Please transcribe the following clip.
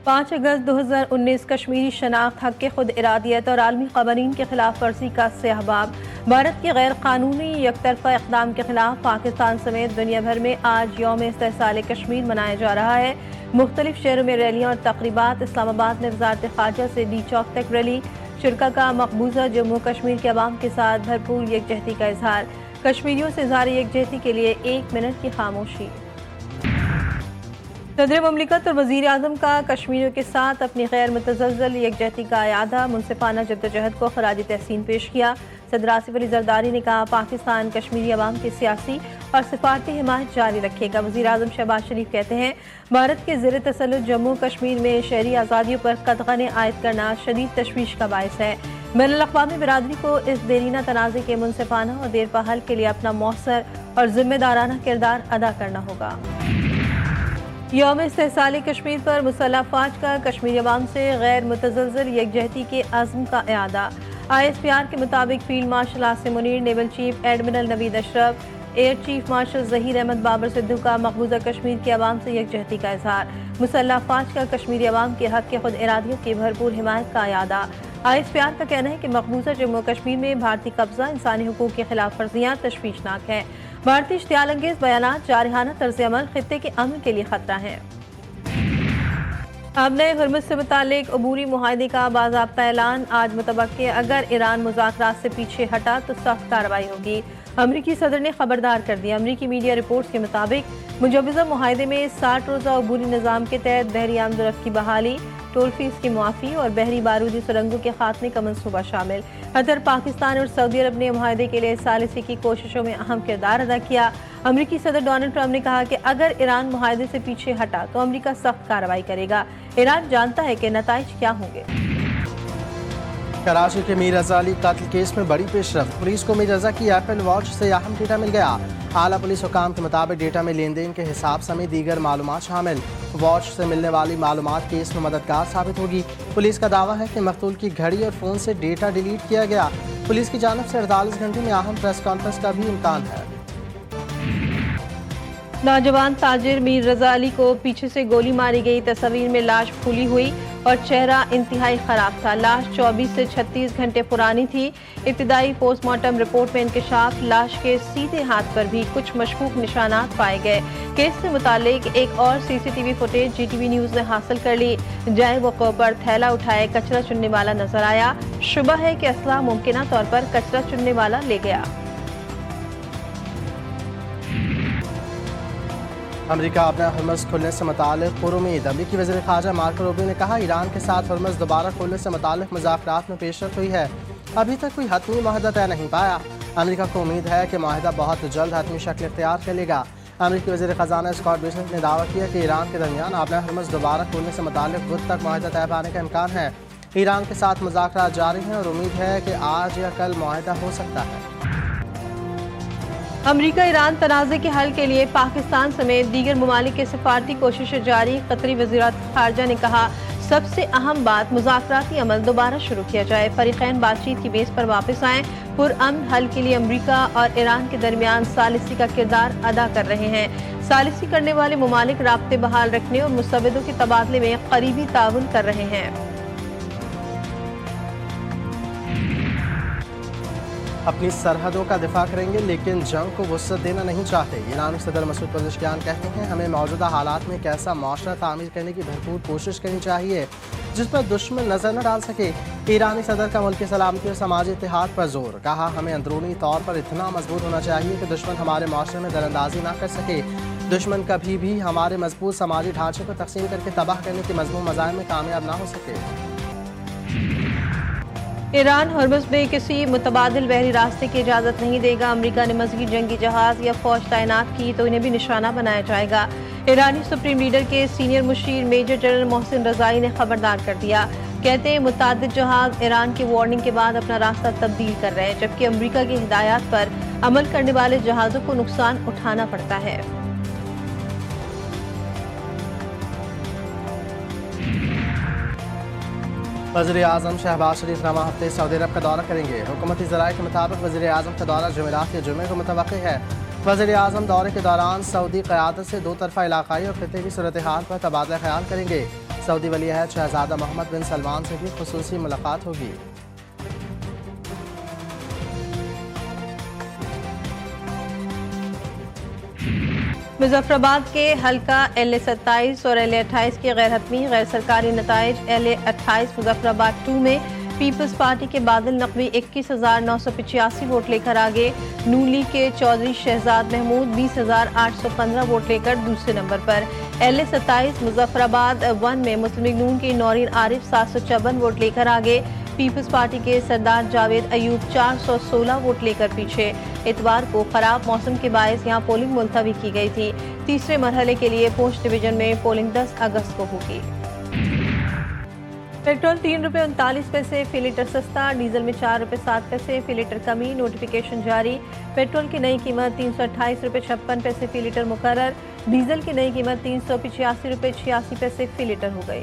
5 अगस्त 2019 कश्मीरी शनाख्त, हक के खुद इरादियत और आलमी क़वानीन के खिलाफ वर्जी का स्याहबाब। भारत के गैर कानूनी यकतरफा इक़दाम के खिलाफ पाकिस्तान समेत दुनिया भर में आज यौम इस्तेहसाल कश्मीर मनाया जा रहा है। मुख्तलिफ शहरों में रैलियाँ और तक़रीबात। इस्लामाबाद में वज़ारत ख़ारजा से डी चौक तक रैली। शुरका का मकबूजा जम्मू कश्मीर के अवाम के साथ भरपूर यकजहती का इजहार। कश्मीरियों से इज़हार यकजहती के लिए 1 मिनट की खामोशी। सदर ममलिकत और वज़ीर आज़म का कश्मीरियों के साथ अपनी गैर मुतज़लज़ल यकजहती का इआदा, मुनसिफाना जद्दोजहद को खराज तहसीन पेश किया। सदर आसिफ अली ज़रदारी ने कहा, पाकिस्तान कश्मीरी अवाम की सियासी और सिफारती हिमायत जारी रखेगा। वज़ीर आज़म शहबाज शरीफ कहते हैं, भारत के ज़ेर तसल्लुत जम्मू कश्मीर में शहरी आज़ादियों पर कतगने आयद करना शदीद तशवीश का बायस है। बैनुल अक़वामी बिरादरी को इस देरीना तनाज़े के मुनसिफाना और देरपा हल के लिए अपना मौसर और ज़िम्मेदाराना किरदार अदा करना होगा। यौम इस्तेहसाल कश्मीर पर मुसल्लह फ़ौज का कश्मीरी अवाम से गैर मुतज़लज़ल यकजहती के अज़्म का इआदा। ISPR के मुताबिक field marshal Asim Munir, naval chief admiral Naveed Ashraf, air chief marshal Zaheer Ahmed Babar Sidhu का मकबूजा कश्मीर के अवाम से यकजहती का इजहार। मुसल्लह फ़ौज का कश्मीरी अवाम के हक के खुद इरादियों की भरपूर हिमायत का इआदा। ISPR का कहना है कि मकबूजा जम्मू कश्मीर में भारतीय कब्जा, इंसानी हुकूक की खिलाफ वर्जियाँ तशवीशनाक हैं। भारतीय इश्तियाल अंगेज बयानात, जारहाना तर्ज अमल खित्ते के अमन के लिए खतरा है। अब नए हुर्मुज़ से मुतालिक अबूरी मुआहदे का बाज़ाब्ता ऐलान। आज मुतवक्के अगर ईरान मुज़ाकरात से पीछे हटा तो सख्त कार्रवाई होगी। अमरीकी सदर ने खबरदार कर दिया। अमरीकी मीडिया रिपोर्ट्स के मुताबिक मुजवज़ा मुआहदे में 60 रोज़ा अबूरी निज़ाम के तहत बहरी आमदरफ्त की बहाली, टोल फीस की मुआफ़ी और बहरी बारूदी सुरंगों के खात्मे का मनसूबा शामिल। कतर, पाकिस्तान और सऊदी अरब ने मुआहदे के लिए सालिसी की कोशिशों में अहम किरदार अदा किया। अमरीकी सदर डोनाल्ड ट्रंप ने कहा कि अगर ईरान मुआहदे से पीछे हटा तो अमरीका सख्त कार्रवाई करेगा। ईरान जानता है कि नताइज क्या होंगे। कराची के मीर रज़ा अली कत्ल केस में बड़ी पेशरफ्त। पुलिस को मीर रज़ा की एप्पल वॉच से अहम डेटा मिल गया। आला पुलिस हुकाम के मुताबिक डेटा में लेन देन के हिसाब समेत दीगर मालूमात शामिल। वॉच से मिलने वाली मालूमात केस में मददगार साबित होगी। पुलिस का दावा है कि मकतूल की घड़ी और फ़ोन से डेटा डिलीट किया गया। पुलिस की जानिब से 48 घंटे में अहम प्रेस कॉन्फ्रेंस का भी इम्कान है। नौजवान ताजिर मीर रज़ा अली को पीछे से गोली मारी गई। तस्वीर में लाश फूली हुई और चेहरा इंतहाई खराब था। लाश 24 से 36 घंटे पुरानी थी। इब्तिदाई पोस्टमार्टम रिपोर्ट में इंकशाफ, लाश के सीधे हाथ पर भी कुछ मशकूक निशानात पाए गए। केस से मुतालिक एक और CCTV फुटेज GTV न्यूज़ ने हासिल कर ली। जाए वक़्फ़े पर थैला उठाए कचरा चुनने वाला नजर आया। शुबा है कि असला मुमकिना तौर पर कचरा चुनने वाला ले गया। अमरीका अपना हुर्मुज़ खुलने से मुतालिक पुरुमीद। अमरीकी वज़ीर ख़ारजा मार्को रूबियो ने कहा, ईरान के साथ हुर्मुज़ दोबारा खोलने से मुतालिक मुज़ाकरात में पेशरफ्त हुई है। अभी तक कोई हतमी मुआहदा तय नहीं पाया। अमरीका को उम्मीद है कि मुआहदा बहुत जल्द हतमी शक्ल इख्तियार कर लेगा। अमरीकी वज़ीर ख़ज़ाना स्कॉट बेसेंट ने दावा किया कि ईरान के दरमियान अपना हुर्मुज़ दोबारा खोलने से मुतालिक बुध तक मुआहदा तय पाने का इम्कान है। ईरान के साथ मुज़ाकरात जारी हैं और उम्मीद है कि आज या कल मुआहदा हो सकता है। अमरीका ईरान तनाज़े के हल के लिए पाकिस्तान समेत दीगर ममालिक की सिफारती कोशिशें जारी। कतरी वज़ीरात ख़ारजा ने कहा, सबसे अहम बात मुज़ाकराती अमल दोबारा शुरू किया जाए। फरीक़ैन बातचीत की बेस पर वापस आएँ। पुरअमन हल के लिए अमरीका और ईरान के दरमियान सालिसी का किरदार अदा कर रहे हैं। सालिसी करने वाले ममालिक राब्ते बहाल रखने और मुसव्विदों के तबादले में करीबी ताउन कर रहे हैं। अपनी सरहदों का दिफा करेंगे लेकिन जंग को वुसअत देना नहीं चाहते। ईरानी सदर मसूद पज़ेश्कियान कहते हैं, हमें मौजूदा हालात में कैसा माशरा तामीर करने की भरपूर कोशिश करनी चाहिए जिस पर दुश्मन नजर न डाल सके। ईरानी सदर का मुल्क की सलामती और समाजी इत्तेहाद पर जोर। कहा, हमें अंदरूनी तौर पर इतना मजबूत होना चाहिए कि दुश्मन हमारे माशरे में दरअंदाजी ना कर सके। दुश्मन कभी भी हमारे मजबूत समाजी ढांचे को तकसीम करके तबाह करने के मज़मूम मज़ाहिम में कामयाब ना हो सके। ईरान हुर्मुज़ में किसी मुतबादिल बहरी रास्ते की इजाज़त नहीं देगा। अमरीका ने मज़ीद जंगी जहाज़ या फ़ौज तैनात की तो इन्हें भी निशाना बनाया जाएगा। ईरानी सुप्रीम लीडर के सीनियर मुशीर मेजर जनरल मोहसिन रज़ाई ने खबरदार कर दिया। कहते हैं, मुतादिद जहाज़ ईरान की वार्निंग के बाद अपना रास्ता तब्दील कर रहे हैं, जबकि अमरीका की हिदायत पर अमल करने वाले जहाज़ों को नुकसान उठाना पड़ता है। वज़ीर आज़म शहबाज शरीफ रमा हफ्ते सऊदी अरब का दौरा करेंगे। हुकूमती ज़राए के मुताबिक वज़ीर आज़म का दौरा जुमेरात या जुमे को मुतवक्किल है। वज़ीर-ए-आज़म दौरे के दौरान सऊदी क़यादत से दो तरफ़ा इलाक़ाई और खित्ते की सूरत हाल पर तबादला ख्याल करेंगे। सऊदी वली-अहद शहज़ादा मोहम्मद बिन सलमान से भी ख़ुसूसी मुलाकात होगी। मुजफ्फराबाद के हल्का LA-27 और LA-28 के गैर हतमी गैर सरकारी नताइज LA-28 मुजफ्फराबाद 2 में पीपल्स पार्टी के बादल नकवी 21,985 वोट लेकर आगे, नून लीग के चौधरी शहजाद महमूद 20,815 वोट लेकर दूसरे नंबर पर। LA-27 मुजफ्फराबाद 1 में मुस्लिम लीग नून के नौरीन आरिफ 754 वोट लेकर आगे, पीपल्स पार्टी के सरदार जावेद अयूब 416 वोट लेकर पीछे। इतवार को खराब मौसम के बायस यहां पोलिंग मुलतवी की गई थी। तीसरे मरहले के लिए पूंछ डिवीजन में पोलिंग 10 अगस्त को होगी। पेट्रोल ₹3.39 फी लीटर सस्ता, डीजल में ₹4.07 फी लीटर कमी। नोटिफिकेशन जारी। पेट्रोल की नई कीमत ₹328.56 फी लीटर मुकर्रर, डीजल की नई कीमत ₹385.86 फी लीटर हो गई।